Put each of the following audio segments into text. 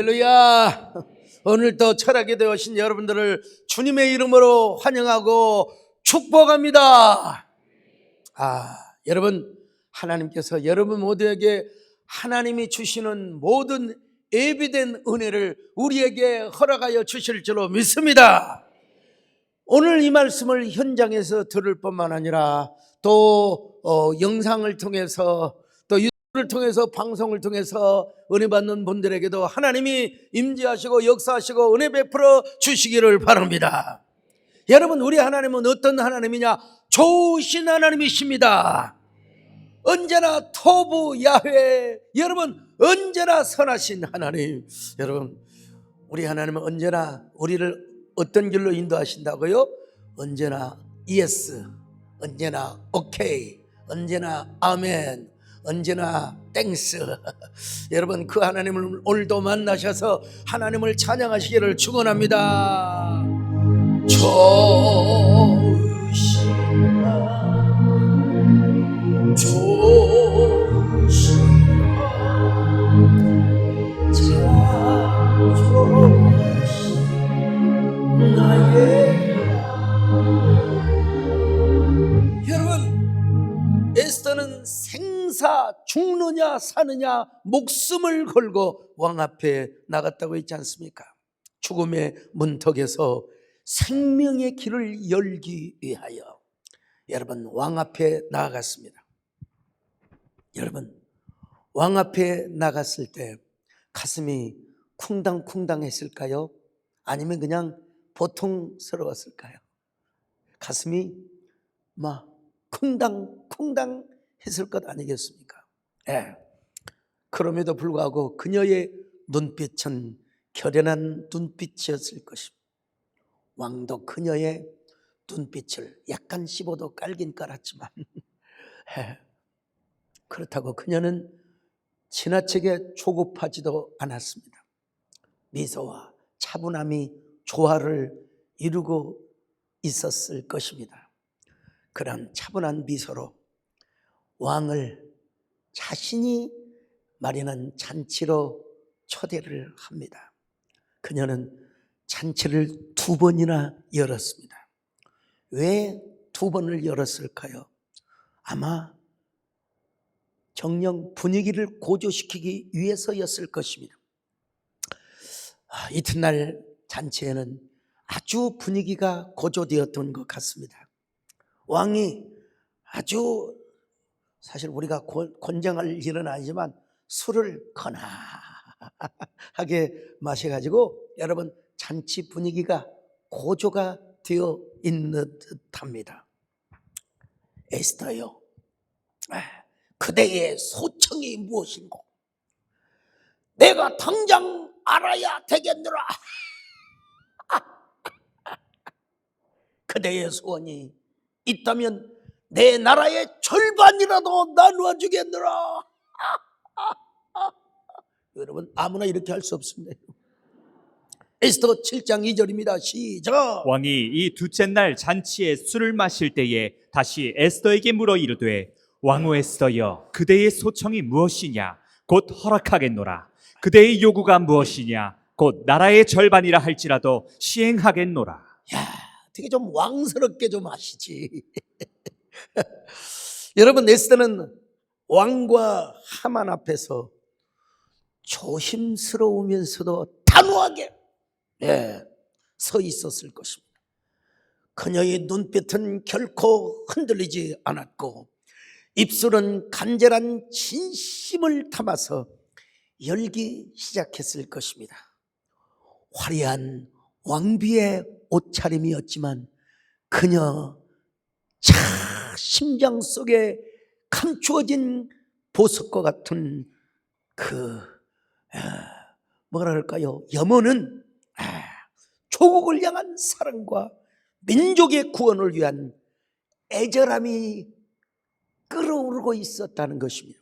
할렐루야. 오늘도 철학에 되어신 여러분들을 주님의 이름으로 환영하고 축복합니다. 여러분, 하나님께서 여러분 모두에게 하나님이 주시는 모든 예비된 은혜를 우리에게 허락하여 주실 줄로 믿습니다. 오늘 이 말씀을 현장에서 들을 뿐만 아니라 또 영상을 통해서 또 유튜브를 통해서 방송을 통해서 은혜 받는 분들에게도 하나님이 임재하시고 역사하시고 은혜 베풀어 주시기를 바랍니다. 여러분, 우리 하나님은 어떤 하나님이냐? 좋으신 하나님이십니다. 언제나 토부 야훼, 여러분 언제나 선하신 하나님. 여러분, 우리 하나님은 언제나 우리를 어떤 길로 인도하신다고요? 언제나 예스, 언제나 오케이, 언제나 아멘, 언제나 땡스. 여러분, 그 하나님을 오늘도 만나셔서 하나님을 찬양하시기를 축원합니다. 여러분, 에스더는 생사 죽느냐 사느냐 목숨을 걸고 왕 앞에 나갔다고 했지 않습니까? 죽음의 문턱에서 생명의 길을 열기 위하여 여러분 왕 앞에 나아갔습니다. 여러분, 왕 앞에 나갔을 때 가슴이 쿵당쿵당 했을까요? 아니면 그냥 보통스러웠을까요? 가슴이 막 쿵당쿵당 했을 것 아니겠습니까? 그럼에도 불구하고 그녀의 눈빛은 결연한 눈빛이었을 것입니다. 왕도 그녀의 눈빛을 약간 15도 깔긴 깔았지만 그렇다고 그녀는 지나치게 조급하지도 않았습니다. 미소와 차분함이 조화를 이루고 있었을 것입니다. 그런 차분한 미소로 왕을 자신이 마련한 잔치로 초대를 합니다. 그녀는 잔치를 2번이나 열었습니다. 왜 2번을 열었을까요? 아마 정녕 분위기를 고조시키기 위해서였을 것입니다. 이튿날 잔치에는 아주 분위기가 고조되었던 것 같습니다. 왕이 아주, 사실 우리가 권장할 일은 아니지만 술을 거나하게 마셔가지고 여러분 잔치 분위기가 고조가 되어 있는 듯합니다. 에스더요, 그대의 소청이 무엇인고 내가 당장 알아야 되겠노라. 그대의 소원이 있다면 내 나라의 절반이라도 나누어 주겠노라. 여러분, 아무나 이렇게 할 수 없습니다. 에스더 7장 2절입니다. 시작. 왕이 이 둘째 날 잔치에 술을 마실 때에 다시 에스더에게 물어 이르되 왕후 에스더여, 그대의 소청이 무엇이냐? 곧 허락하겠노라. 그대의 요구가 무엇이냐? 곧 나라의 절반이라 할지라도 시행하겠노라. 야, 되게 좀 왕스럽게 좀 하시지. 여러분, 에스더는 왕과 하만 앞에서 조심스러우면서도 단호하게 서 있었을 것입니다. 그녀의 눈빛은 결코 흔들리지 않았고 입술은 간절한 진심을 담아서 열기 시작했을 것입니다. 화려한 왕비의 옷차림이었지만 그녀 심장 속에 감추어진 보석과 같은 뭐라 그럴까요? 염원은 조국을 향한 사랑과 민족의 구원을 위한 애절함이 끓어오르고 있었다는 것입니다.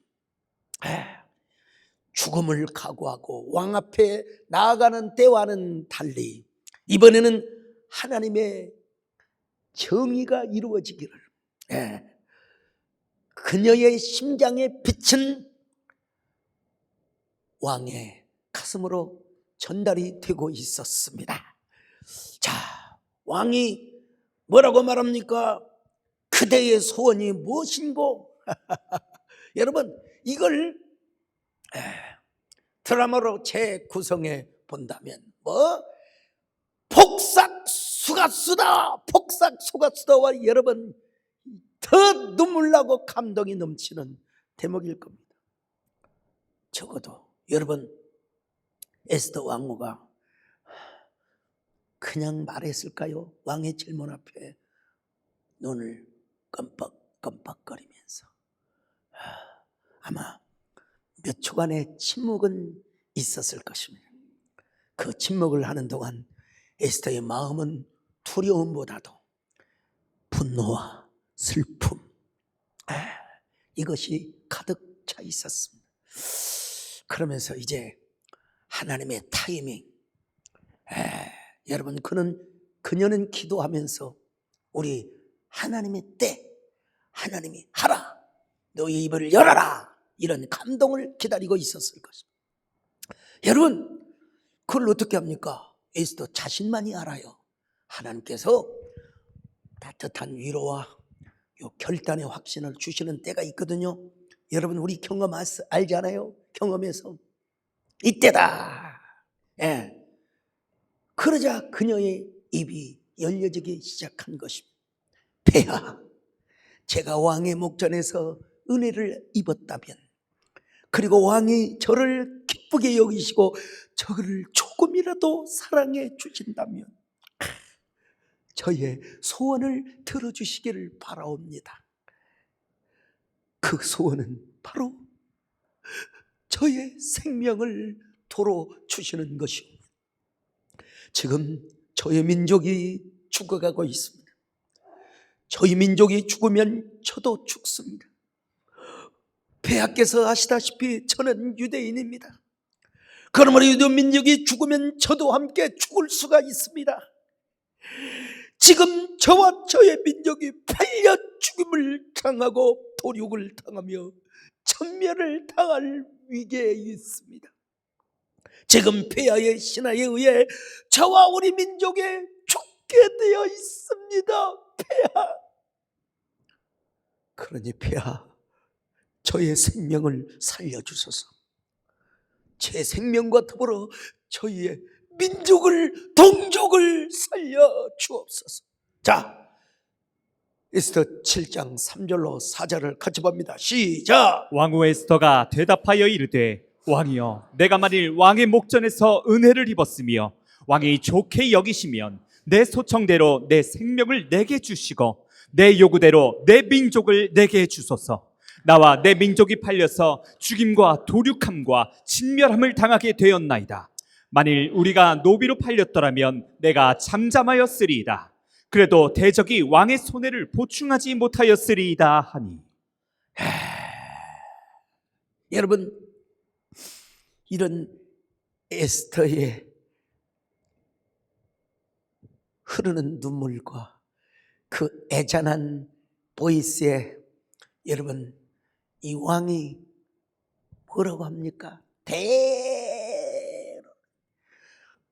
죽음을 각오하고 왕 앞에 나아가는 때와는 달리 이번에는 하나님의 정의가 이루어지기를, 그녀의 심장에 비친 왕의 가슴으로 전달이 되고 있었습니다. 자, 왕이 뭐라고 말합니까? 그대의 소원이 무엇인고? 여러분, 이걸 드라마로 재구성해 본다면 폭삭수가수다, 폭삭수가수다와 여러분 더 눈물나고 감동이 넘치는 대목일 겁니다. 적어도 여러분, 에스더 왕후가 그냥 말했을까요? 왕의 질문 앞에 눈을 껌뻑껌뻑거리면서 아마 몇 초간의 침묵은 있었을 것입니다. 그 침묵을 하는 동안 에스더의 마음은 두려움보다도 분노와 슬픔, 이것이 가득 차 있었습니다. 그러면서 이제 하나님의 타이밍, 여러분, 그녀는 기도하면서 우리 하나님의 때, 하나님이 하라, 너의 입을 열어라, 이런 감동을 기다리고 있었을 것입니다. 여러분, 그걸 어떻게 합니까? 에스더 자신만이 알아요. 하나님께서 따뜻한 위로와 결단의 확신을 주시는 때가 있거든요. 여러분, 우리 경험 알잖아요. 경험에서 이때다. 그러자 그녀의 입이 열려지기 시작한 것입니다. 폐하, 제가 왕의 목전에서 은혜를 입었다면, 그리고 왕이 저를 기쁘게 여기시고 저를 조금이라도 사랑해 주신다면 저의 소원을 들어주시기를 바라옵니다. 그 소원은 바로 저의 생명을 도로 주시는 것입니다. 지금 저의 민족이 죽어가고 있습니다. 저희 민족이 죽으면 저도 죽습니다. 폐하께서 아시다시피 저는 유대인입니다. 그러므로 유대 민족이 죽으면 저도 함께 죽을 수가 있습니다. 지금 저와 저의 민족이 팔려 죽임을 당하고 도륙을 당하며 천멸을 당할 위기에 있습니다. 지금 폐하의 신하에 의해 저와 우리 민족이 죽게 되어 있습니다. 폐하, 그러니 폐하, 저의 생명을 살려주소서. 제 생명과 더불어 저희의 민족을, 동족을 살려주옵소서. 자, 에스더 7장 3절로 4절을 같이 봅니다. 시작. 왕후 에스더가 대답하여 이르되, 왕이여, 내가 만일 왕의 목전에서 은혜를 입었으며 왕이 좋게 여기시면 내 소청대로 내 생명을 내게 주시고 내 요구대로 내 민족을 내게 주소서. 나와 내 민족이 팔려서 죽임과 도륙함과 진멸함을 당하게 되었나이다. 만일 우리가 노비로 팔렸더라면 내가 잠잠하였으리이다. 그래도 대적이 왕의 손해를 보충하지 못하였으리이다 하니. 여러분, 이런 에스더의 흐르는 눈물과 그 애잔한 보이스에 여러분, 이 왕이 뭐라고 합니까?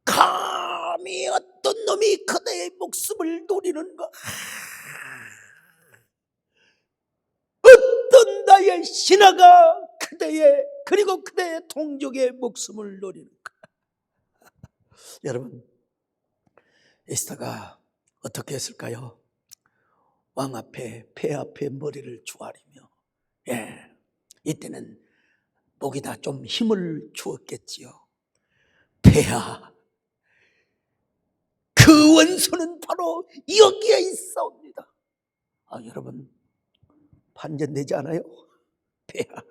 감히 어떤 놈이 그대의 목숨을 노리는가? 어떤 나의 신하가 그대의, 그리고 그대의 동족의 목숨을 노리는가? 여러분, 에스더가 어떻게 했을까요? 왕 앞에, 폐 앞에 머리를 조아리며, 이때는 목에다 좀 힘을 주었겠지요. 폐하, 그 원수는 바로 여기에 있사옵니다. 여러분, 반전되지 않아요? 폐하.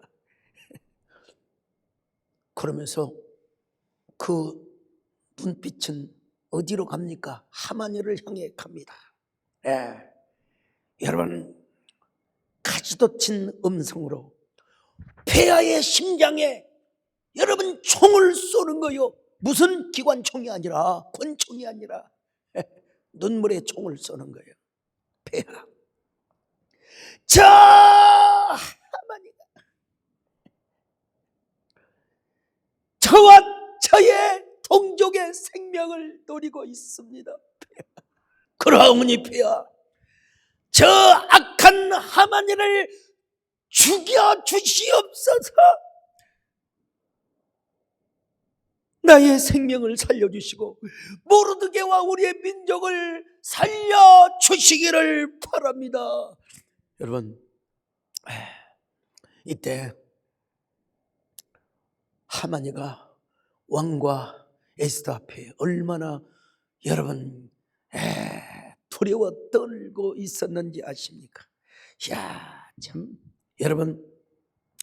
그러면서 그 눈빛은 어디로 갑니까? 하마니를 향해 갑니다. 여러분, 가지도 친 음성으로 폐하의 심장에 여러분 총을 쏘는 거요. 무슨 기관총이 아니라, 권총이 아니라 눈물의 총을 쏘는 거예요. 폐하, 저 하마니가 저와 저의 동족의 생명을 노리고 있습니다. 그러하오니 폐하, 저 악한 하만이를 죽여 주시옵소서. 나의 생명을 살려주시고 모르드게와 우리의 민족을 살려주시기를 바랍니다. 여러분, 이때 하만이가 왕과 에스더 앞에 얼마나 여러분 두려워 떨고 있었는지 아십니까? 이야, 참 여러분,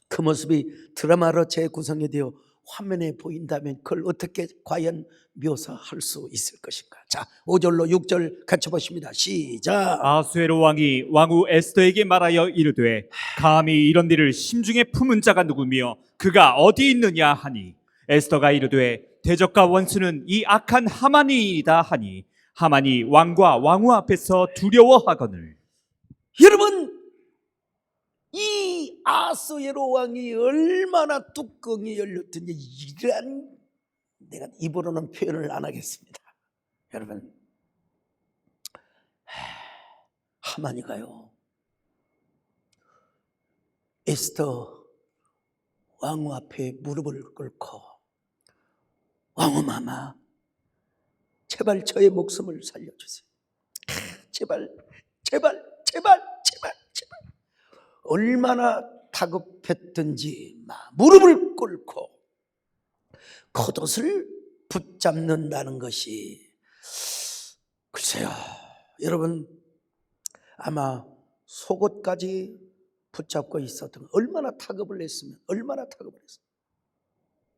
그 모습이 드라마로 재구성이 되어 화면에 보인다면 그걸 어떻게 과연 묘사할 수 있을 것인가? 자, 5절로 6절 같이 보십니다. 시작. 아수에로 왕이 왕후 에스더에게 말하여 이르되 감히 이런 일을 심중에 품은 자가 누구며 그가 어디 있느냐 하니 에스더가 이르되 대적과 원수는 이 악한 하만이이다 하니 하만이 왕과 왕후 앞에서 두려워하거늘. 여러분, 이 아수에로 왕이 얼마나 뚜껑이 열렸든지 이러한, 내가 입으로는 표현을 안 하겠습니다. 여러분, 하만이가요 에스더 왕후 앞에 무릎을 꿇고 왕후마마 제발 저의 목숨을 살려주세요. 제발 제발 제발 제발 제발. 얼마나 다급했든지 무릎을 꿇고 겉옷을 붙잡는다는 것이, 글쎄요 여러분, 아마 속옷까지 붙잡고 있었던, 얼마나 타급을 했으면, 얼마나 타급을 했으면.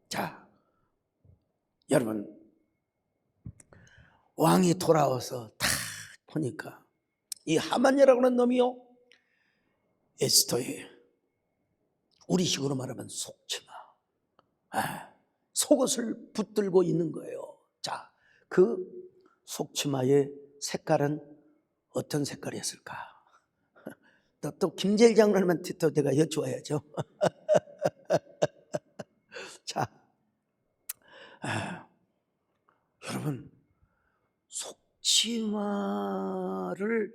자, 여러분, 왕이 돌아와서 딱 보니까 이 하만이라고 하는 놈이요 에스더의, 우리식으로 말하면 속치마, 속옷을 붙들고 있는 거예요. 자, 그 속치마의 색깔은 어떤 색깔이었을까? 또 김재일 장로님한테 또 내가 여쭈어야죠. 자, 여러분, 속치마를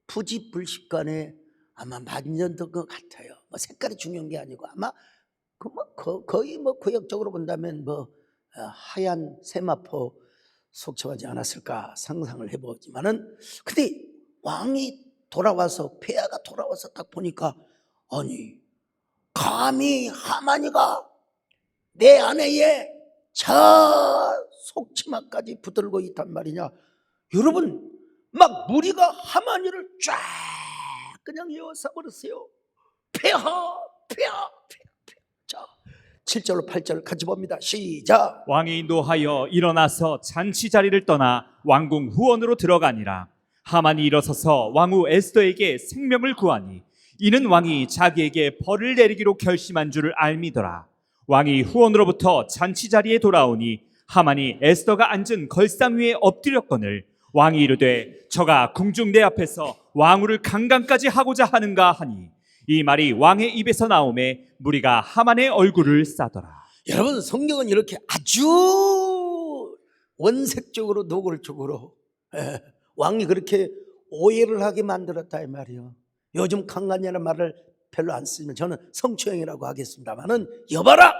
부지불식간에 아마 만졌던 것 같아요. 뭐 색깔이 중요한 게 아니고 아마 거의 구역적으로 본다면 하얀 세마포 속치마지 않았을까 상상을 해보지만은, 근데 왕이 돌아와서, 폐하가 돌아와서 딱 보니까, 아니 감히 하만이가 내 아내의 저 속치마까지 붙들고 있단 말이냐. 여러분, 막 무리가 하만이를 쫙 그냥 에워싸 버렸어요. 폐하. 자, 7절로 8절 같이 봅니다. 시작. 왕이 노하여 일어나서 잔치 자리를 떠나 왕궁 후원으로 들어가니라. 하만이 일어서서 왕후 에스더에게 생명을 구하니 이는 왕이 자기에게 벌을 내리기로 결심한 줄을 알미더라. 왕이 후원으로부터 잔치 자리에 돌아오니 하만이 에스더가 앉은 걸상 위에 엎드렸거늘 왕이 이르되 저가 궁중 내 앞에서 왕후를 강간까지 하고자 하는가 하니 이 말이 왕의 입에서 나오매 무리가 하만의 얼굴을 싸더라. 여러분, 성경은 이렇게 아주 원색적으로 노골적으로 왕이 그렇게 오해를 하게 만들었다 이 말이에요. 요즘 강간이라는 말을 별로 안 쓰면 저는 성추행이라고 하겠습니다만은, 여봐라,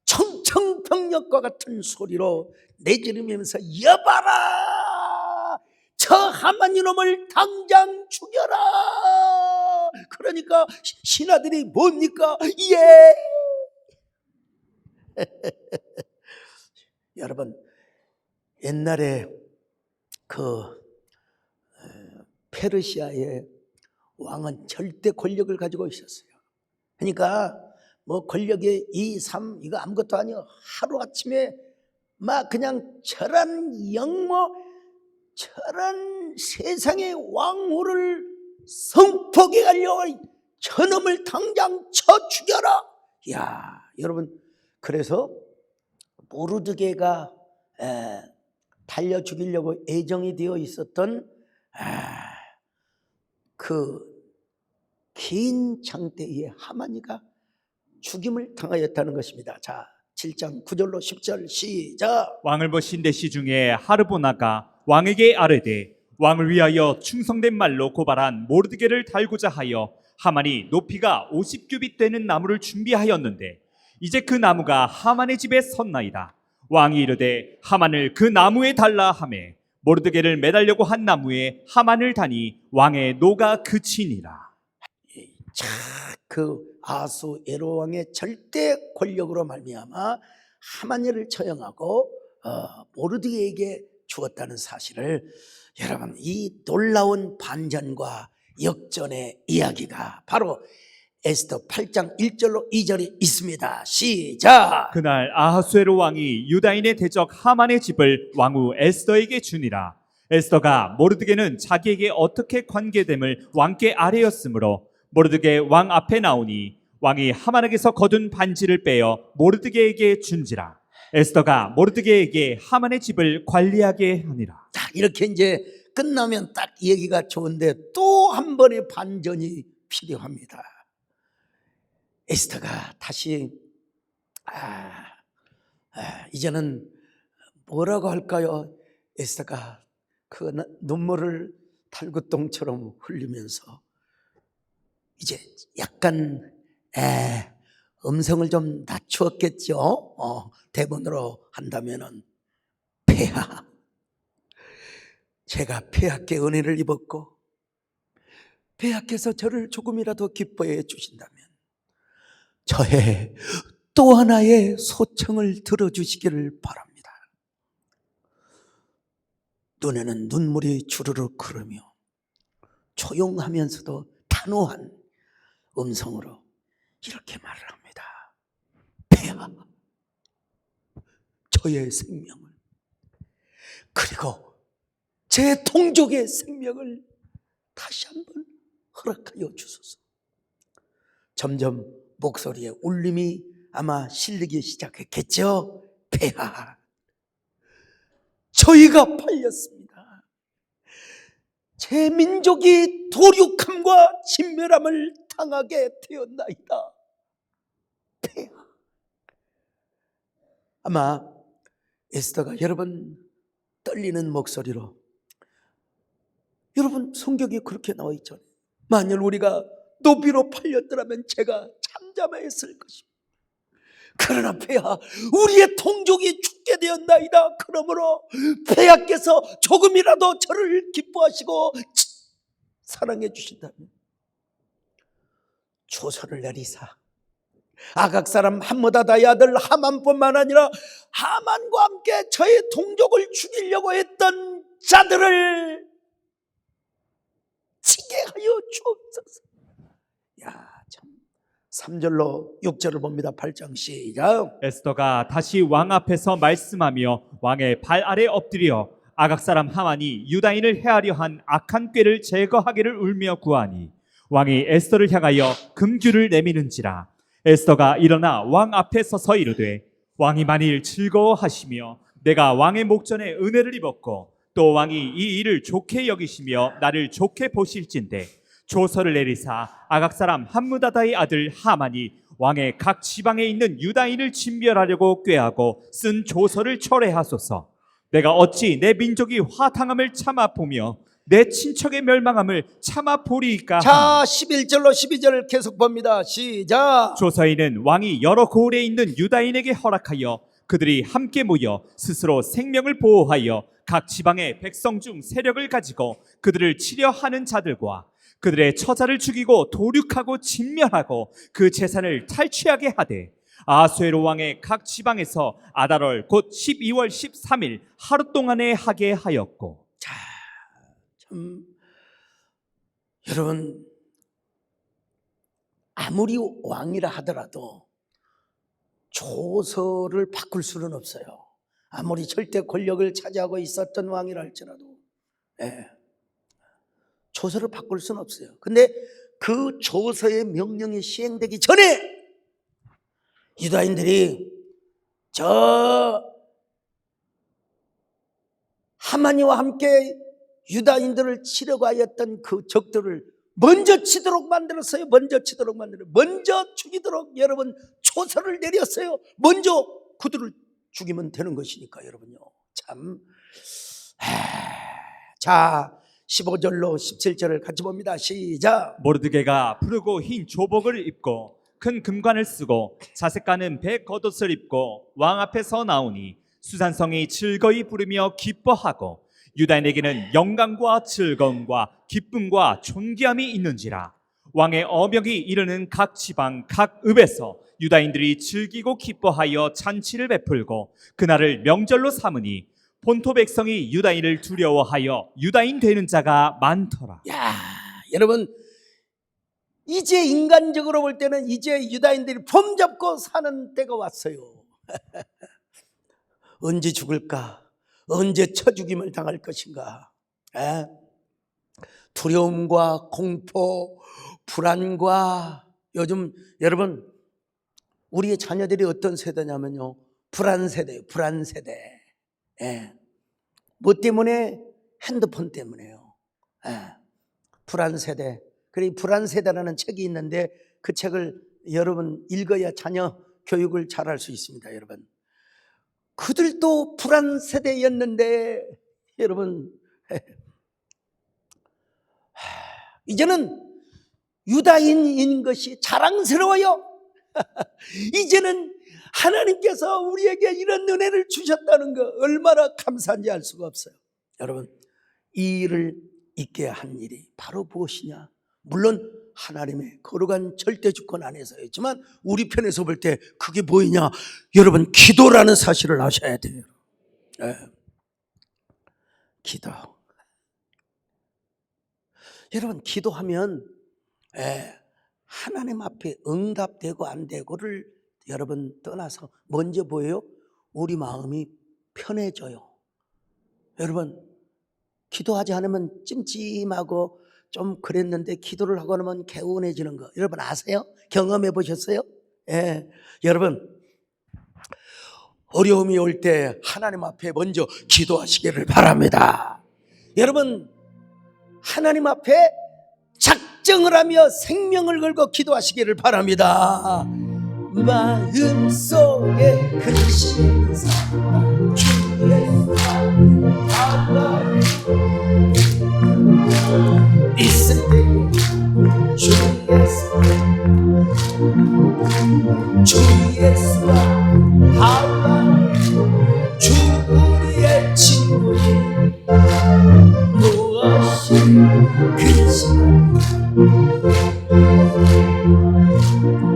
청청병력과 같은 소리로 내지르면서 여봐라, 저 하만 이놈을 당장 죽여라. 그러니까 신하들이 뭡니까? 예. 여러분, 옛날에 그 페르시아의 왕은 절대 권력을 가지고 있었어요. 그러니까 권력의 2, 3 이거 아무것도 아니요. 하루아침에 막 그냥 저런 저런 세상의 왕후를 성폭에 가려고 저놈을 당장 쳐 죽여라. 야, 여러분, 그래서 모르드게가 달려 죽이려고 예정이 되어 있었던 그 긴 장대의 하만이가 죽임을 당하였다는 것입니다. 자, 7장 9절로 10절 시작. 왕을 보신 내시 중에 하르보나가 왕에게 아뢰되 왕을 위하여 충성된 말로 고발한 모르드게를 달고자 하여 하만이 높이가 50규빗 되는 나무를 준비하였는데 이제 그 나무가 하만의 집에 섰나이다. 왕이 이르되 하만을 그 나무에 달라 하매 모르드게를 매달려고 한 나무에 하만을 다니 왕의 노가 그치니라. 자, 그 아수에로 왕의 절대 권력으로 말미암아 하만이를 처형하고 모르드게에게 주었다는 사실을, 여러분, 이 놀라운 반전과 역전의 이야기가 바로 에스더 8장 1절로 2절이 있습니다. 시작. 그날 아하수에로 왕이 유다인의 대적 하만의 집을 왕후 에스더에게 주니라. 에스더가 모르드게는 자기에게 어떻게 관계됨을 왕께 아뢰었으므로 모르드게 왕 앞에 나오니 왕이 하만에게서 거둔 반지를 빼어 모르드게에게 준지라. 에스더가 모르드게에게 하만의 집을 관리하게 하니라. 자, 이렇게 이제 끝나면 딱 얘기가 좋은데 또 한 번의 반전이 필요합니다. 에스더가 다시 이제는 뭐라고 할까요? 에스더가 그 눈물을 탈구똥처럼 흘리면서 이제 약간 음성을 좀 낮추었겠죠. 대본으로 한다면은, 폐하, 제가 폐하께 은혜를 입었고 폐하께서 저를 조금이라도 기뻐해 주신다면 저의 또 하나의 소청을 들어주시기를 바랍니다. 눈에는 눈물이 주르륵 흐르며 조용하면서도 단호한 음성으로 이렇게 말을 합니다. 폐하, 저의 생명을, 그리고 제 동족의 생명을 다시 한번 허락하여 주소서. 점점 목소리에 울림이 아마 실리기 시작했겠죠. 폐하, 저희가 팔렸습니다. 제 민족이 도륙함과 진멸함을 당하게 되었나이다. 폐하. 아마 에스더가 여러분 떨리는 목소리로, 여러분 성경에 그렇게 나와 있잖아요. 만일 우리가 노비로 팔렸더라면 제가 잠잠했을 것입니다. 그러나 폐하, 우리의 동족이 죽게 되었나이다. 그러므로 폐하께서 조금이라도 저를 기뻐하시고 사랑해 주신다면 조서를 내리사 아각 사람 함므다다의 아들 하만뿐만 아니라 하만과 함께 저의 동족을 죽이려고 했던 자들을 치게 하여 주옵소서. 야, 참. 3절로 6절을 봅니다. 8장 시작. 에스더가 다시 왕 앞에서 말씀하며 왕의 발 아래 엎드려 아각 사람 하만이 유다인을 해하려 한 악한 꾀를 제거하기를 울며 구하니 왕이 에스더를 향하여 금규를 내미는지라. 에스더가 일어나 왕 앞에 서서 이르되 왕이 만일 즐거워하시며 내가 왕의 목전에 은혜를 입었고 또 왕이 이 일을 좋게 여기시며 나를 좋게 보실진대 조서를 내리사 아각 사람 함므다다의 아들 하만이 왕의 각 지방에 있는 유다인을 진멸하려고 꾀하고 쓴 조서를 철회하소서. 내가 어찌 내 민족이 화탕함을 참아 보며 내 친척의 멸망함을 참아 보리이까. 자, 11절로 12절을 계속 봅니다. 시작. 조서에는 왕이 여러 고을에 있는 유다인에게 허락하여 그들이 함께 모여 스스로 생명을 보호하여 각 지방의 백성 중 세력을 가지고 그들을 치려 하는 자들과 그들의 처자를 죽이고 도륙하고 진멸하고 그 재산을 탈취하게 하되 아수에로 왕의 각 지방에서 아달월 곧 12월 13일 하루 동안에 하게 하였고. 자, 참 여러분, 아무리 왕이라 하더라도 조서를 바꿀 수는 없어요. 아무리 절대 권력을 차지하고 있었던 왕이라 할지라도 조서를 바꿀 수는 없어요. 근데 그 조서의 명령이 시행되기 전에 유다인들이 저 하만이와 함께 유다인들을 치려고 하였던 그 적들을 먼저 치도록 만들었어요. 먼저 죽이도록 여러분 조서를 내렸어요. 먼저 그들을 죽이면 되는 것이니까 여러분요. 참. 자, 15절로 17절을 같이 봅니다. 시작. 모르드게가 푸르고 흰 조복을 입고 큰 금관을 쓰고 자색가는 배 겉옷을 입고 왕 앞에 서 나오니 수산성이 즐거이 부르며 기뻐하고 유다인에게는 영광과 즐거움과 기쁨과 존귀함이 있는지라. 왕의 어명이 이르는 각 지방 각 읍에서 유다인들이 즐기고 기뻐하여 잔치를 베풀고 그날을 명절로 삼으니 본토 백성이 유다인을 두려워하여 유다인 되는 자가 많더라. 야, 여러분, 이제 인간적으로 볼 때는 이제 유다인들이 폼 잡고 사는 때가 왔어요. 언제 죽을까? 언제 쳐 죽임을 당할 것인가? 두려움과 공포, 불안과 요즘 여러분 우리의 자녀들이 어떤 세대냐면요, 불안 세대예요. 불안 세대. 뭐 때문에? 핸드폰 때문에요. 불안 세대. 그리고 불안 세대라는 책이 있는데 그 책을 여러분 읽어야 자녀 교육을 잘할 수 있습니다. 여러분, 그들도 불안 세대였는데 여러분 이제는 유다인인 것이 자랑스러워요. 이제는 하나님께서 우리에게 이런 은혜를 주셨다는 거 얼마나 감사한지 알 수가 없어요. 여러분, 이 일을 있게 한 일이 바로 무엇이냐? 물론 하나님의 거룩한 절대 주권 안에서였지만 우리 편에서 볼 때 그게 뭐이냐? 여러분, 기도라는 사실을 아셔야 돼요. 기도. 여러분, 기도하면 하나님 앞에 응답되고 안 되고를 여러분 떠나서 먼저 보여요? 우리 마음이 편해져요. 여러분, 기도하지 않으면 찜찜하고 좀 그랬는데 기도를 하고 나면 개운해지는 거 여러분 아세요? 경험해 보셨어요? 여러분, 어려움이 올 때 하나님 앞에 먼저 기도하시기를 바랍니다. 여러분, 하나님 앞에 작정을 하며 생명을 걸고 기도하시기를 바랍니다. 마음속에 근심 주의 있을 때 주의 하나 주 우리의 친구니 무엇이 근심.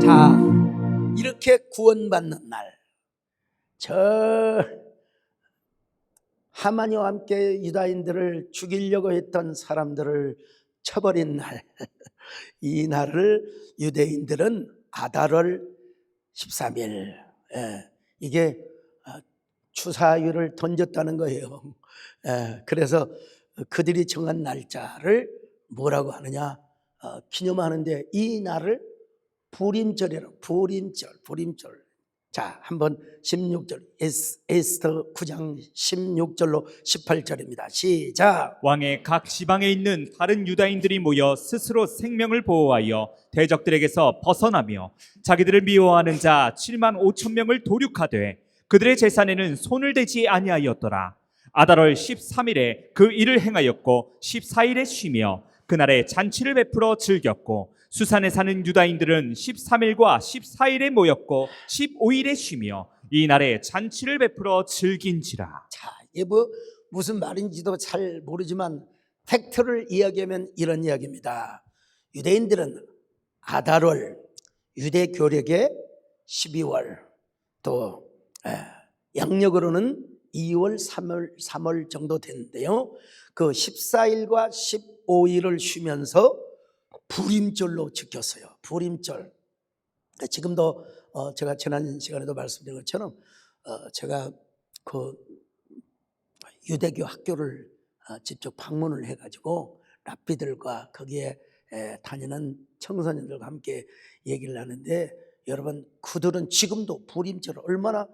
자, 이렇게 구원받는 날, 저 하만이와 함께 유다인들을 죽이려고 했던 사람들을 쳐버린 날, 이 날을 유대인들은 아달월 13일, 이게 추사유를 던졌다는 거예요. 그래서 그들이 정한 날짜를 뭐라고 하느냐, 기념하는데 이 날을 부림절이라고. 부림절. 자, 한번 16절 에스더 9장 16절로 18절입니다. 시작. 왕의 각 지방에 있는 다른 유다인들이 모여 스스로 생명을 보호하여 대적들에게서 벗어나며 자기들을 미워하는 자 7만 5천 명을 도륙하되 그들의 재산에는 손을 대지 아니하였더라. 아달월 13일에 그 일을 행하였고 14일에 쉬며 그날에 잔치를 베풀어 즐겼고 수산에 사는 유다인들은 13일과 14일에 모였고 15일에 쉬며 이 날에 잔치를 베풀어 즐긴지라. 자, 이게 무슨 말인지도 잘 모르지만 팩트를 이야기하면 이런 이야기입니다. 유대인들은 아달월, 유대 교력의 12월, 또 양력으로는 2월, 3월 정도 되는데요. 그 14일과 15일을 쉬면서 부림절로 지켰어요. 부림절. 지금도 제가 지난 시간에도 말씀드린 것처럼 제가 그 유대교 학교를 직접 방문을 해가지고 랍비들과 거기에 다니는 청소년들과 함께 얘기를 하는데, 여러분, 그들은 지금도 부림절을 얼마나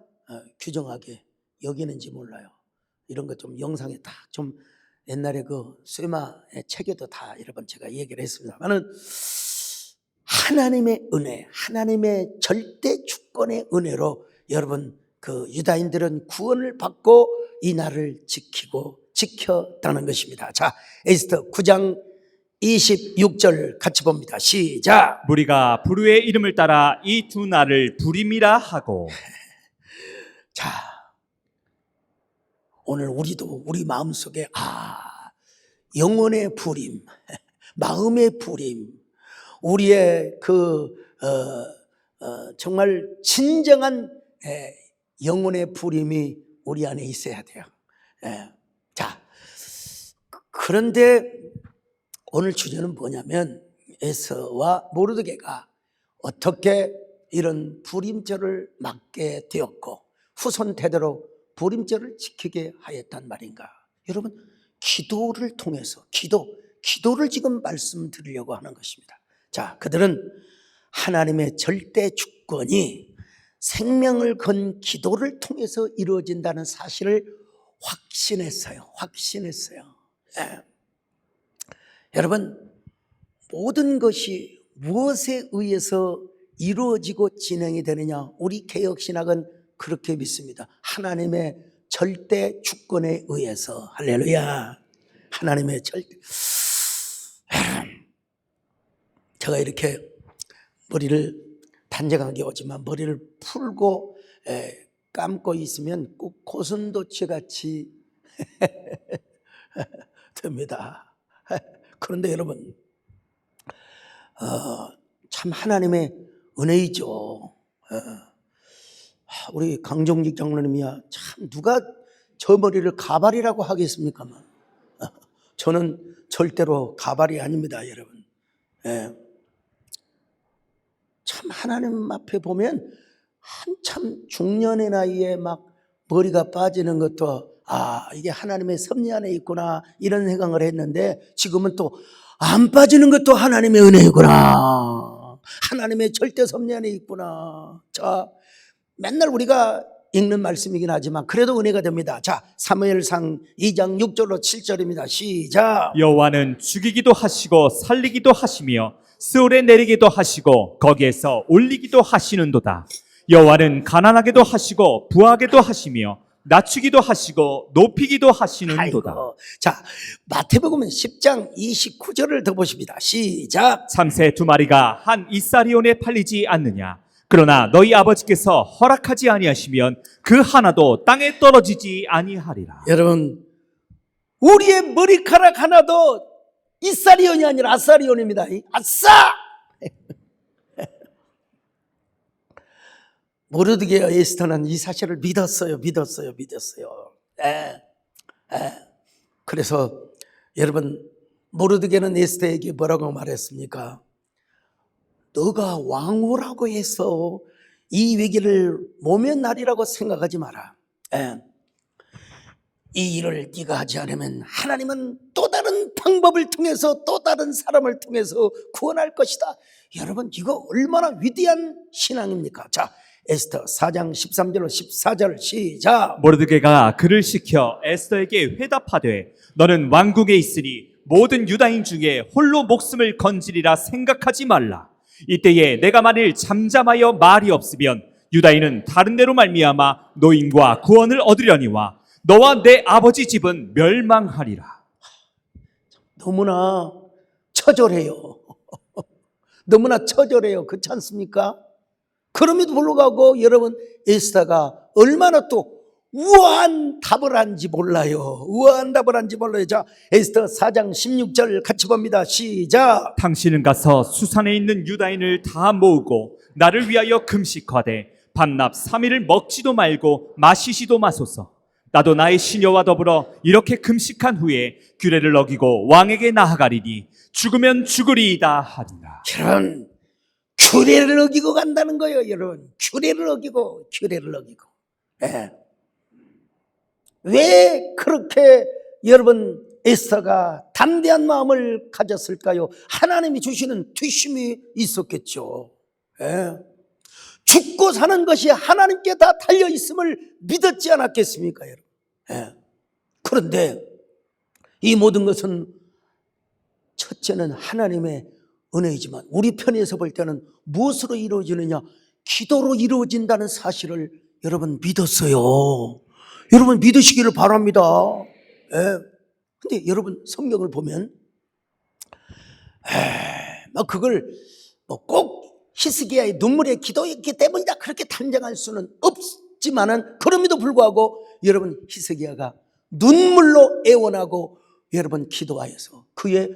규정하게 여기는지 몰라요. 이런 것 좀 영상에 다 좀 옛날에 그 쇠마의 책에도 다 여러분 제가 얘기를 했습니다만은 하나님의 은혜, 하나님의 절대 주권의 은혜로 여러분 그 유다인들은 구원을 받고 이 날을 지켰다는 것입니다. 자, 에스더 9장 26절 같이 봅니다. 시작. 무리가 부르의 이름을 따라 이 두 날을 부림이라 하고. 자, 오늘 우리도 우리 마음속에 영혼의 부림, 마음의 부림, 우리의 정말 진정한 영혼의 부림이 우리 안에 있어야 돼요. 자, 그런데 오늘 주제는 뭐냐면 에스더와 모르드게가 어떻게 이런 부림절을 맡게 되었고 후손 대대로 부림절을 지키게 하였단 말인가. 여러분, 기도를 통해서 기도를 지금 말씀드리려고 하는 것입니다. 자, 그들은 하나님의 절대 주권이 생명을 건 기도를 통해서 이루어진다는 사실을 확신했어요. 예. 여러분, 모든 것이 무엇에 의해서 이루어지고 진행이 되느냐? 우리 개혁신학은 그렇게 믿습니다. 하나님의 절대 주권에 의해서. 할렐루야. 하나님의 절대. 제가 이렇게 머리를 단정하게 오지만 머리를 풀고 감고 있으면 꼭 고슴도치 같이 됩니다. 그런데 여러분, 참 하나님의 은혜이죠. 우리 강종직 장로님이야, 참 누가 저 머리를 가발이라고 하겠습니까만, 저는 절대로 가발이 아닙니다, 여러분. 참 하나님 앞에 보면 한참 중년의 나이에 막 머리가 빠지는 것도 이게 하나님의 섭리 안에 있구나 이런 생각을 했는데, 지금은 또 안 빠지는 것도 하나님의 은혜이구나, 하나님의 절대 섭리 안에 있구나. 자, 맨날 우리가 읽는 말씀이긴 하지만 그래도 은혜가 됩니다. 자, 사무엘상 2장 6절로 7절입니다. 시작. 여호와는 죽이기도 하시고 살리기도 하시며 스올에 내리기도 하시고 거기에서 올리기도 하시는도다. 여호와는 가난하게도 하시고 부하게도 하시며 낮추기도 하시고 높이기도 하시는도다. 아이고. 자, 마태복음 10장 29절을 더 보십니다. 시작. 참새 두 마리가 한 이사리온에 팔리지 않느냐? 그러나 너희 아버지께서 허락하지 아니하시면 그 하나도 땅에 떨어지지 아니하리라. 여러분, 우리의 머리카락 하나도 이사리온이 아니라 아사리온입니다. 아싸! 모르드게와 에스더는 이 사실을 믿었어요. 그래서 여러분, 모르드게는 에스더에게 뭐라고 말했습니까? 너가 왕후라고 해서 이 위기를 모면하리라고 생각하지 마라. 이 일을 네가 하지 않으면 하나님은 또 다른 방법을 통해서, 또 다른 사람을 통해서 구원할 것이다. 여러분, 이거 얼마나 위대한 신앙입니까? 자, 에스더 4장 13절로 14절 시작. 모르드게가 그를 시켜 에스더에게 회답하되 너는 왕궁에 있으니 모든 유다인 중에 홀로 목숨을 건지리라 생각하지 말라. 이때에 내가 만일 잠잠하여 말이 없으면 유다인은 다른 데로 말미암아 노임과 구원을 얻으려니와 너와 내 아버지 집은 멸망하리라. 너무나 처절해요. 너무나 처절해요. 그렇지 않습니까? 그럼에도 불구하고 여러분, 에스더가 얼마나 또 우아한 답을 한지 몰라요. 자, 에스더 4장 16절 같이 봅니다. 시작. 당신은 가서 수산에 있는 유다인을 다 모으고 나를 위하여 금식하되 밤낮 3일을 먹지도 말고 마시지도 마소서. 나도 나의 시녀와 더불어 이렇게 금식한 후에 규례를 어기고 왕에게 나아가리니 죽으면 죽으리이다 하리라. 여러분, 규례를 어기고 간다는 거예요. 여러분, 규례를 어기고. 왜 그렇게 여러분 에스더가 담대한 마음을 가졌을까요? 하나님이 주시는 뒷심이 있었겠죠. 죽고 사는 것이 하나님께 다 달려 있음을 믿었지 않았겠습니까, 여러분? 그런데 이 모든 것은 첫째는 하나님의 은혜이지만 우리 편에서 볼 때는 무엇으로 이루어지느냐? 기도로 이루어진다는 사실을 여러분 믿었어요. 여러분 믿으시기를 바랍니다. 예. 근데 여러분 성경을 보면 막 그걸 뭐 꼭 히스기야의 눈물의 기도였기 때문이다 그렇게 단정할 수는 없지만은 그럼에도 불구하고 여러분 히스기야가 눈물로 애원하고 여러분 기도하여서 그의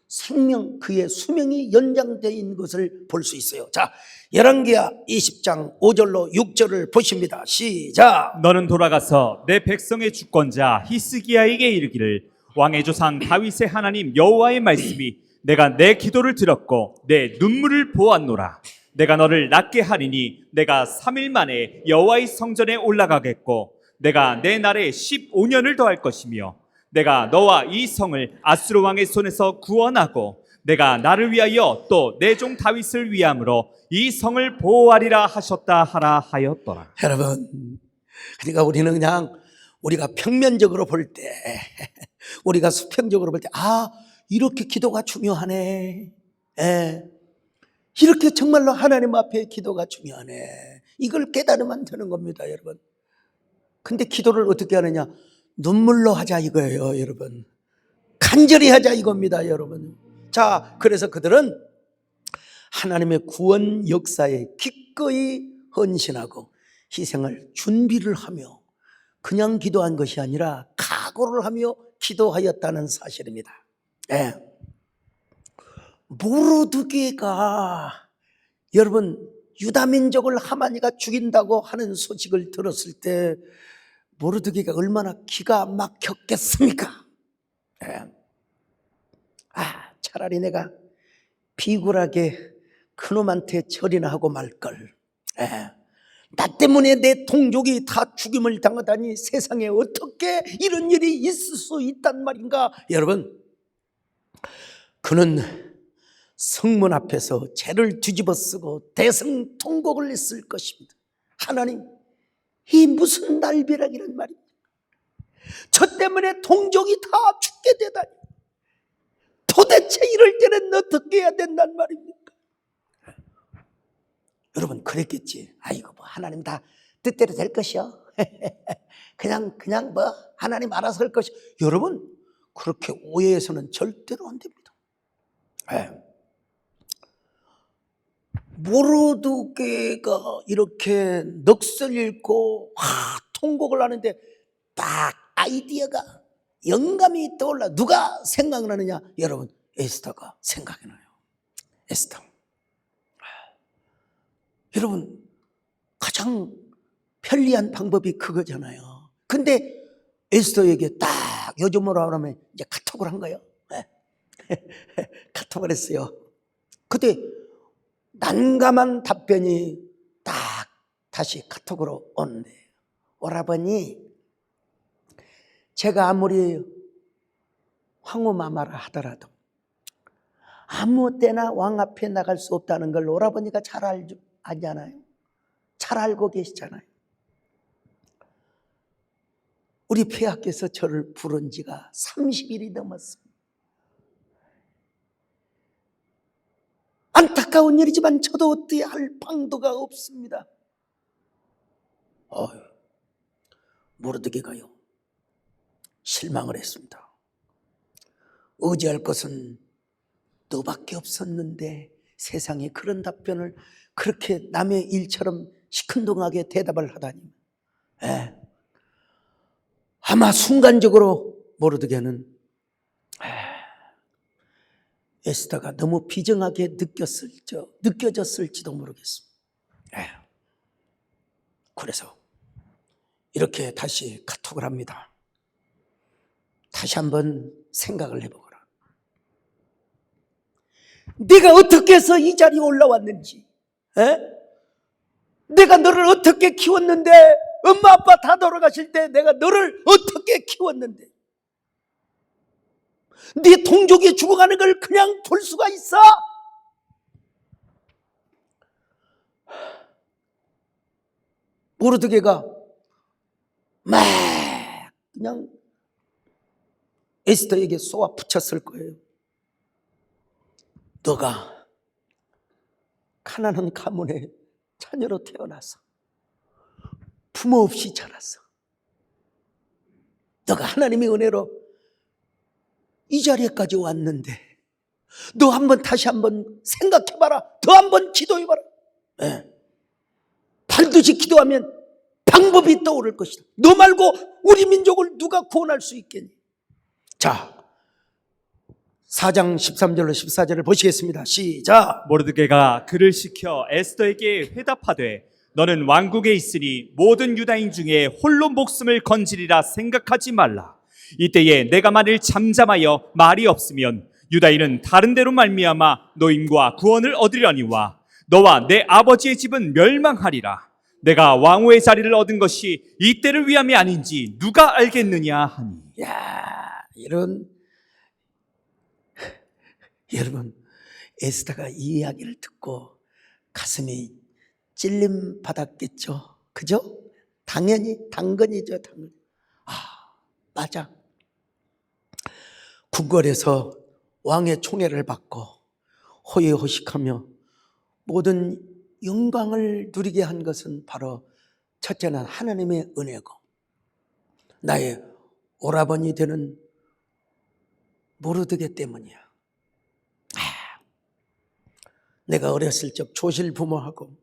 생명, 그의 수명이 연장되어 있는 것을 볼 수 있어요. 자, 열왕기하 20장 5절로 6절을 보십니다. 시작. 너는 돌아가서 내 백성의 주권자 히스기야에게 이르기를 왕의 조상 다윗의 하나님 여호와의 말씀이 내가 내 기도를 들었고 내 눈물을 보았노라. 내가 너를 낫게 하리니 내가 3일 만에 여호와의 성전에 올라가겠고 내가 내 날에 15년을 더할 것이며 내가 너와 이 성을 아수르 왕의 손에서 구원하고 내가 나를 위하여 또 내 종 다윗을 위함으로 이 성을 보호하리라 하셨다 하라 하였더라. 여러분, 그러니까 우리는 그냥 우리가 평면적으로 볼 때, 우리가 수평적으로 볼 때, 아, 이렇게 기도가 중요하네. 예. 이렇게 정말로 하나님 앞에 기도가 중요하네. 이걸 깨달으면 되는 겁니다, 여러분. 근데 기도를 어떻게 하느냐? 눈물로 하자 이거예요, 여러분. 간절히 하자 이겁니다, 여러분. 자, 그래서 그들은 하나님의 구원 역사에 기꺼이 헌신하고 희생을 준비를 하며 그냥 기도한 것이 아니라 각오를 하며 기도하였다는 사실입니다. 예. 모르드게가 여러분 유다민족을 하만이가 죽인다고 하는 소식을 들었을 때 모르드게가 얼마나 기가 막혔겠습니까? 예. 차라리 내가 비굴하게 그놈한테 절이나 하고 말걸. 예. 나 때문에 내 동족이 다 죽임을 당하다니 세상에 어떻게 이런 일이 있을 수 있단 말인가? 여러분, 그는 성문 앞에서 죄를 뒤집어 쓰고 대성통곡을 했을 것입니다. 하나님, 이 무슨 날벼락이란 말입니까? 저 때문에 동족이 다 죽게 되다니. 도대체 이럴 때는 어떻게 해야 된단 말입니까? 여러분 그랬겠지. 아이고 뭐 하나님 다 뜻대로 될 것이요. 그냥 뭐 하나님 알아서 할 것이. 여러분 그렇게 오해해서는 절대로 안 됩니다. 모르드게가 이렇게 넋을 잃고 통곡을 하는데 딱 아이디어가 영감이 떠올라. 누가 생각나느냐? 여러분 에스더가 생각이 나요. 에스더. 여러분 가장 편리한 방법이 그거잖아요. 근데 에스더에게 딱 요즘으로 하면 이제 카톡을 한 거예요. 카톡을 했어요. 그때 난감한 답변이 딱 다시 카톡으로 오는데, 오라버니, 제가 아무리 황후마마라 하더라도 아무 때나 왕 앞에 나갈 수 없다는 걸 오라버니가 잘 알잖아요. 잘 알고 계시잖아요. 우리 폐하께서 저를 부른 지가 30일이 넘었습니다. 안타까운 일이지만 저도 어떻게 할 방도가 없습니다. 모르드게가요 실망을 했습니다. 의지할 것은 너밖에 없었는데 세상에 그런 답변을 그렇게 남의 일처럼 시큰둥하게 대답을 하다니. 아마 순간적으로 모르드게는 에스더가 너무 비정하게 느껴졌을지도 모르겠습니다. 그래서 이렇게 다시 카톡을 합니다. 다시 한번 생각을 해보거라. 네가 어떻게 해서 이 자리에 올라왔는지, 내가 너를 어떻게 키웠는데, 엄마 아빠 다 돌아가실 때 내가 너를 어떻게 키웠는데, 네 동족이 죽어가는 걸 그냥 볼 수가 있어? 모르드게가 막 그냥 에스더에게 쏘아 붙였을 거예요. 너가 가난한 가문의 자녀로 태어나서 부모 없이 자랐어. 너가 하나님의 은혜로 이 자리에까지 왔는데 너 한번 다시 한번 생각해봐라. 더 한번 기도해봐라. 네. 반드시 기도하면 방법이 떠오를 것이다. 너 말고 우리 민족을 누가 구원할 수 있겠니? 자, 4장 13절로 14절을 보시겠습니다. 시작. 모르드게가 그를 시켜 에스더에게 회답하되 너는 왕국에 있으니 모든 유다인 중에 홀로 목숨을 건지리라 생각하지 말라. 이때에 내가 만일 잠잠하여 말이 없으면 유다인은 다른 데로 말미암아 노임과 구원을 얻으려니와 너와 내 아버지의 집은 멸망하리라. 내가 왕후의 자리를 얻은 것이 이때를 위함이 아닌지 누가 알겠느냐 하니. 야, 여러분, 에스더가 이 이야기를 듣고 가슴이 찔림 받았겠죠. 그죠? 당근이죠. 맞아. 궁궐에서 왕의 총애를 받고 호의호식하며 모든 영광을 누리게 한 것은 바로 첫째는 하나님의 은혜고 나의 오라버니 되는 모르드게 때문이야. 내가 어렸을 적 조실 부모하고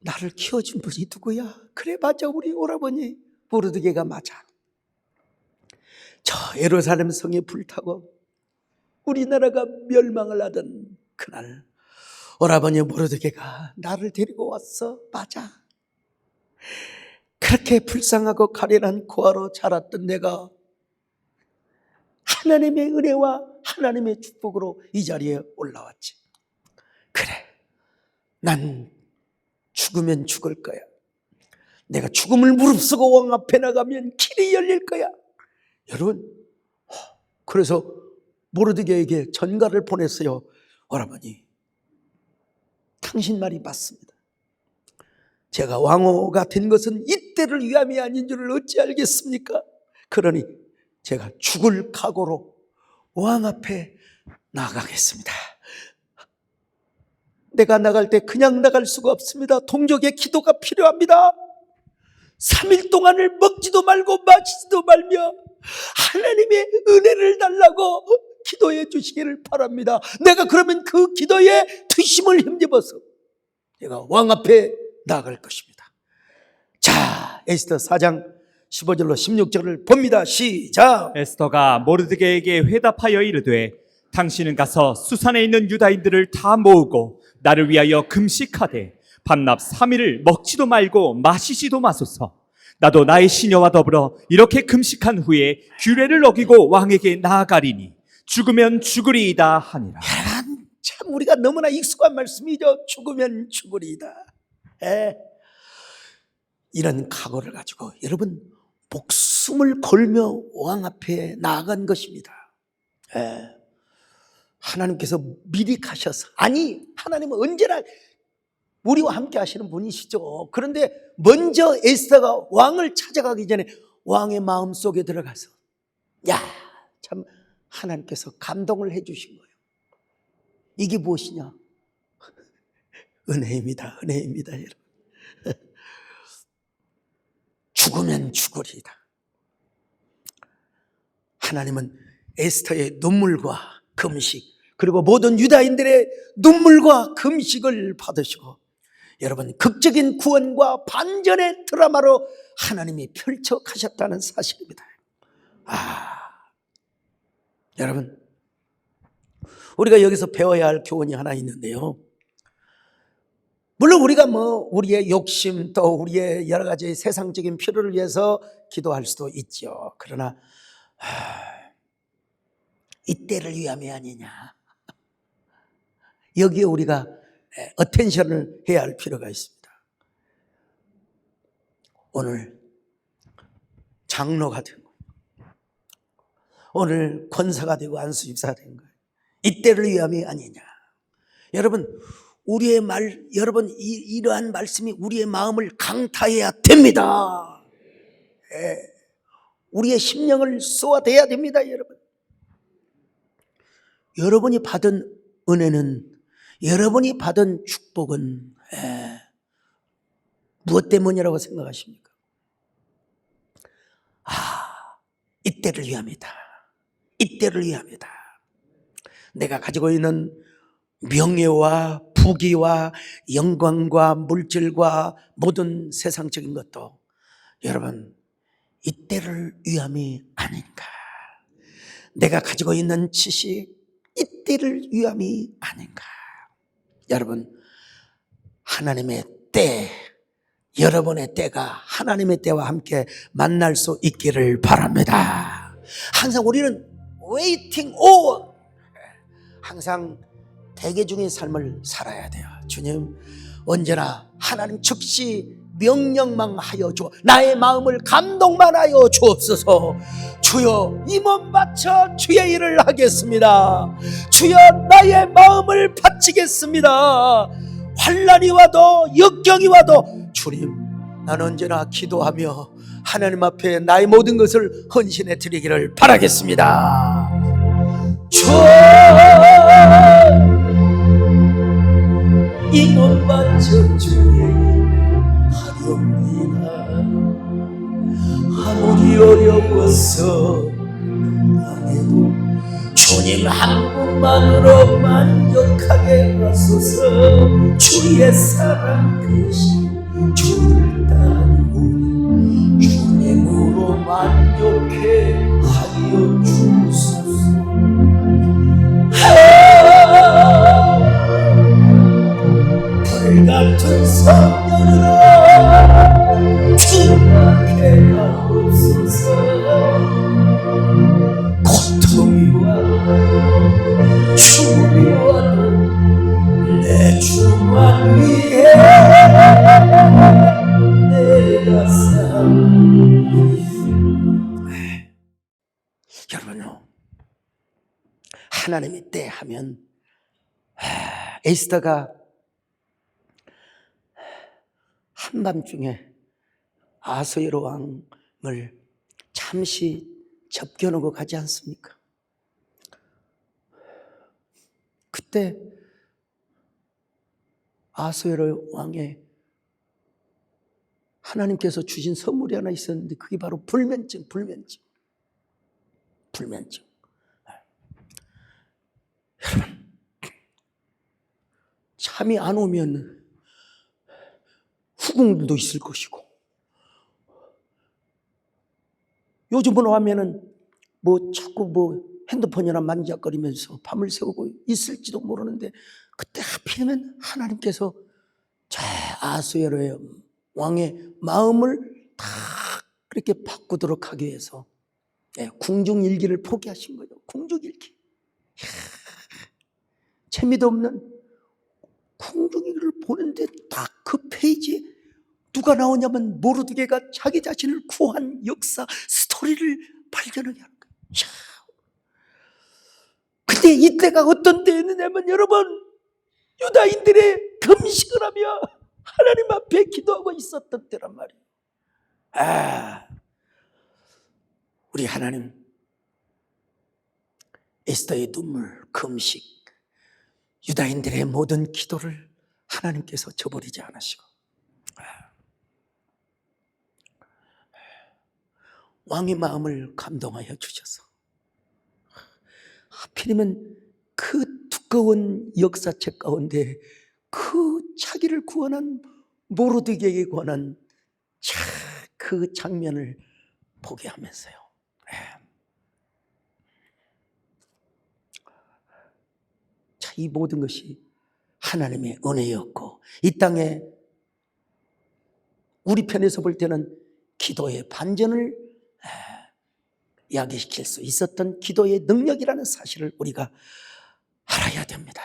나를 키워준 분이 누구야? 그래, 맞아, 우리 오라버니 모르드게가 맞아. 저 예루살렘 성에 불타고 우리나라가 멸망을 하던 그날 오라버니 모르드게가 나를 데리고 왔어. 맞아. 그렇게 불쌍하고 가련한 고아로 자랐던 내가 하나님의 은혜와 하나님의 축복으로 이 자리에 올라왔지. 그래, 난 죽으면 죽을 거야. 내가 죽음을 무릅쓰고 왕 앞에 나가면 길이 열릴 거야. 여러분, 그래서 모르드게에게 전가를 보냈어요. 오라버니, 당신 말이 맞습니다. 제가 왕후가 된 것은 이때를 위함이 아닌 줄을 어찌 알겠습니까? 그러니 제가 죽을 각오로 왕 앞에 나가겠습니다. 내가 나갈 때 그냥 나갈 수가 없습니다. 동족의 기도가 필요합니다. 3일 동안을 먹지도 말고 마시지도 말며 하나님의 은혜를 달라고 기도해 주시기를 바랍니다. 내가 그러면 그 기도에 투심을 힘입어서 제가 왕 앞에 나아갈 것입니다. 자, 에스더 4장 15절로 16절을 봅니다. 시작. 에스더가 모르드게에게 회답하여 이르되 당신은 가서 수산에 있는 유다인들을 다 모으고 나를 위하여 금식하되 밤낮 3일을 먹지도 말고 마시지도 마소서. 나도 나의 시녀와 더불어 이렇게 금식한 후에 규례를 어기고 왕에게 나아가리니 죽으면 죽으리이다 하니라. 참 우리가 너무나 익숙한 말씀이죠. 죽으면 죽으리이다. 이런 각오를 가지고 여러분 목숨을 걸며 왕 앞에 나아간 것입니다. 하나님께서 미리 가셔서, 아니 하나님은 언제나 우리와 함께 하시는 분이시죠. 그런데 먼저 에스더가 왕을 찾아가기 전에 왕의 마음속에 들어가서 참 하나님께서 감동을 해 주신 거예요. 이게 무엇이냐? 은혜입니다. 여러분. 죽으면 죽으리이다. 하나님은 에스더의 눈물과 금식, 그리고 모든 유다인들의 눈물과 금식을 받으시고 여러분 극적인 구원과 반전의 드라마로 하나님이 펼쳐 가셨다는 사실입니다. 여러분, 우리가 여기서 배워야 할 교훈이 하나 있는데요. 물론 우리가 우리의 욕심 또 우리의 여러 가지 세상적인 필요를 위해서 기도할 수도 있죠. 그러나 이때를 위함이 아니냐, 여기에 우리가 어텐션을 해야 할 필요가 있습니다. 오늘 장로가 되고 오늘 권사가 되고 안수집사가 된 거예요. 이때를 위함이 아니냐. 여러분, 이러한 말씀이 우리의 마음을 강타해야 됩니다. 우리의 심령을 쏘아대야 됩니다. 여러분이 받은 은혜는, 여러분이 받은 축복은 무엇 때문이라고 생각하십니까? 이때를 위함이다. 이때를 위함이다. 내가 가지고 있는 명예와 부귀와 영광과 물질과 모든 세상적인 것도 여러분 이때를 위함이 아닌가. 내가 가지고 있는 지식 이때를 위함이 아닌가. 여러분 하나님의 때, 여러분의 때가 하나님의 때와 함께 만날 수 있기를 바랍니다. 항상 우리는 waiting on, 항상 대기 중의 삶을 살아야 돼요. 주님 언제나 하나님 즉시 명령만 하여 주어 나의 마음을 감동만 하여 주옵소서. 주여 이 몸 바쳐 주의 일을 하겠습니다. 주여 나의 마음을 바치겠습니다. 환난이 와도 역경이 와도 주님 나는 언제나 기도하며 하나님 앞에 나의 모든 것을 헌신해 드리기를 바라겠습니다. 주여 이 몸 바쳐 주의 하렵니다. 아무리 어려워서 당해도 주님 한 분만으로 만족하게 하소서. 주의 사랑 크신 주를 따르고 주님으로 만족해 하여 주소서. 불같은 성령으로 충만케 하옵소서. 고통이 와도 죽음이 와도 내 주만 위해 내가 살. 여러분요 하나님의 때 하면 에스더가 한밤중에 아하수에로 왕을 잠시 접겨놓고 가지 않습니까? 그때 아하수에로 왕에 하나님께서 주신 선물이 하나 있었는데 그게 바로 불면증. 여러분 잠이 안 오면 후궁들도 있을 것이고, 요즘은 하면은 자꾸 핸드폰이나 만지작거리면서 밤을 새우고 있을지도 모르는데, 그때 하필이면 하나님께서 아하수에로의 왕의 마음을 다 그렇게 바꾸도록 하기 위해서 궁중일기를 포기하신 거예요. 궁중일기. 재미도 없는 궁중일기를 보는데 딱 그 페이지에 누가 나오냐면 모르드게가 자기 자신을 구한 역사 스토리를 발견하게 하는 거예요. 근데 이때가 어떤 때였느냐면 여러분 유다인들의 금식을 하며 하나님 앞에 기도하고 있었던 때란 말이에요. 우리 하나님 에스더의 눈물, 금식, 유다인들의 모든 기도를 하나님께서 저버리지 않으시고 왕의 마음을 감동하여 주셔서 하필이면 그 두꺼운 역사책 가운데 그 자기를 구원한 모르드게에게 관한 그 장면을 보게 하면서요. 이 모든 것이 하나님의 은혜였고, 이 땅에 우리 편에서 볼 때는 기도의 반전을 야기시킬 수 있었던 기도의 능력이라는 사실을 우리가 알아야 됩니다,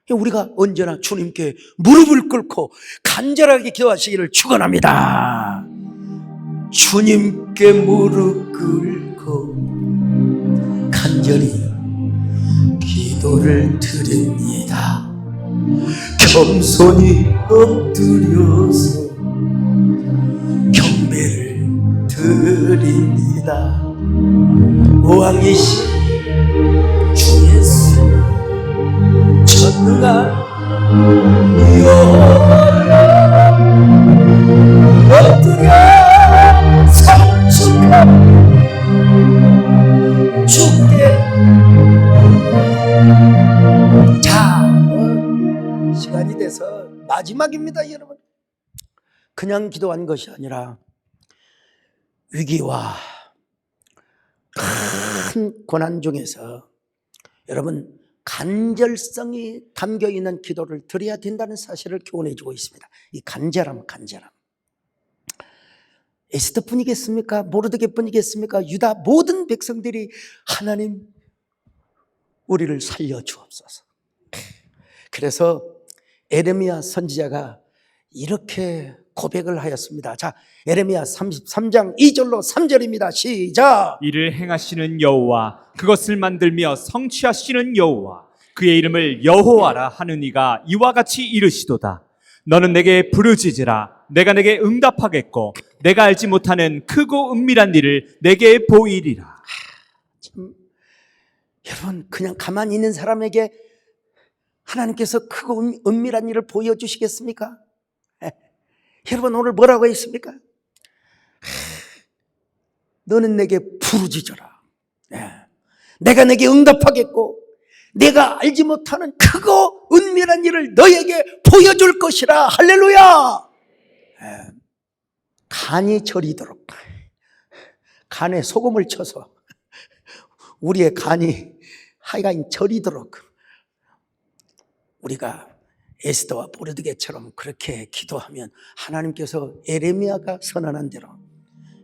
여러분. 우리가 언제나 주님께 무릎을 꿇고 간절하게 기도하시기를 축원합니다. 주님께 무릎 꿇고 간절히 기도를 드립니다. 겸손히 엎드려서 경배를 드립니다. 왕이신 주 예수 전능한 여호와여 엎드려 성축 주께. 자, 시간이 돼서 마지막입니다, 여러분. 그냥 기도한 것이 아니라 위기와 큰 고난 중에서 여러분 간절성이 담겨 있는 기도를 드려야 된다는 사실을 교훈해 주고 있습니다. 이 간절함. 에스더뿐이겠습니까? 모르드게뿐이겠습니까? 유다 모든 백성들이 하나님 우리를 살려 주옵소서. 그래서 에레미야 선지자가 이렇게 고백을 하였습니다. 자, 에레미야 33장 2절로 3절입니다. 시작. 이를 행하시는 여호와, 그것을 만들며 성취하시는 여호와, 그의 이름을 여호와라 하는 이가 이와 같이 이르시도다. 너는 내게 부르짖으라. 내가 내게 응답하겠고 내가 알지 못하는 크고 은밀한 일을 내게 보이리라. 참, 여러분 그냥 가만히 있는 사람에게 하나님께서 크고 은밀한 일을 보여주시겠습니까? 여러분 오늘 뭐라고 했습니까? 너는 내게 부르짖어라. 내가 내게 응답하겠고 내가 알지 못하는 크고 은밀한 일을 너에게 보여줄 것이라. 할렐루야. 간이 저리도록 간에 소금을 쳐서 우리의 간이 하여간 저리도록 우리가 에스더와 모르드게처럼 그렇게 기도하면 하나님께서 에레미야가 선언한 대로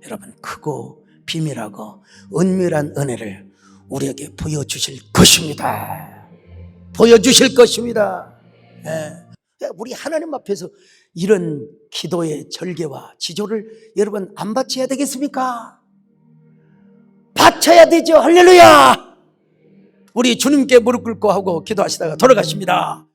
여러분 크고 비밀하고 은밀한 은혜를 우리에게 보여주실 것입니다. 보여주실 것입니다. 우리 하나님 앞에서 이런 기도의 절개와 지조를 여러분 안 바쳐야 되겠습니까? 바쳐야 되죠. 할렐루야. 우리 주님께 무릎 꿇고 하고 기도하시다가 돌아가십니다.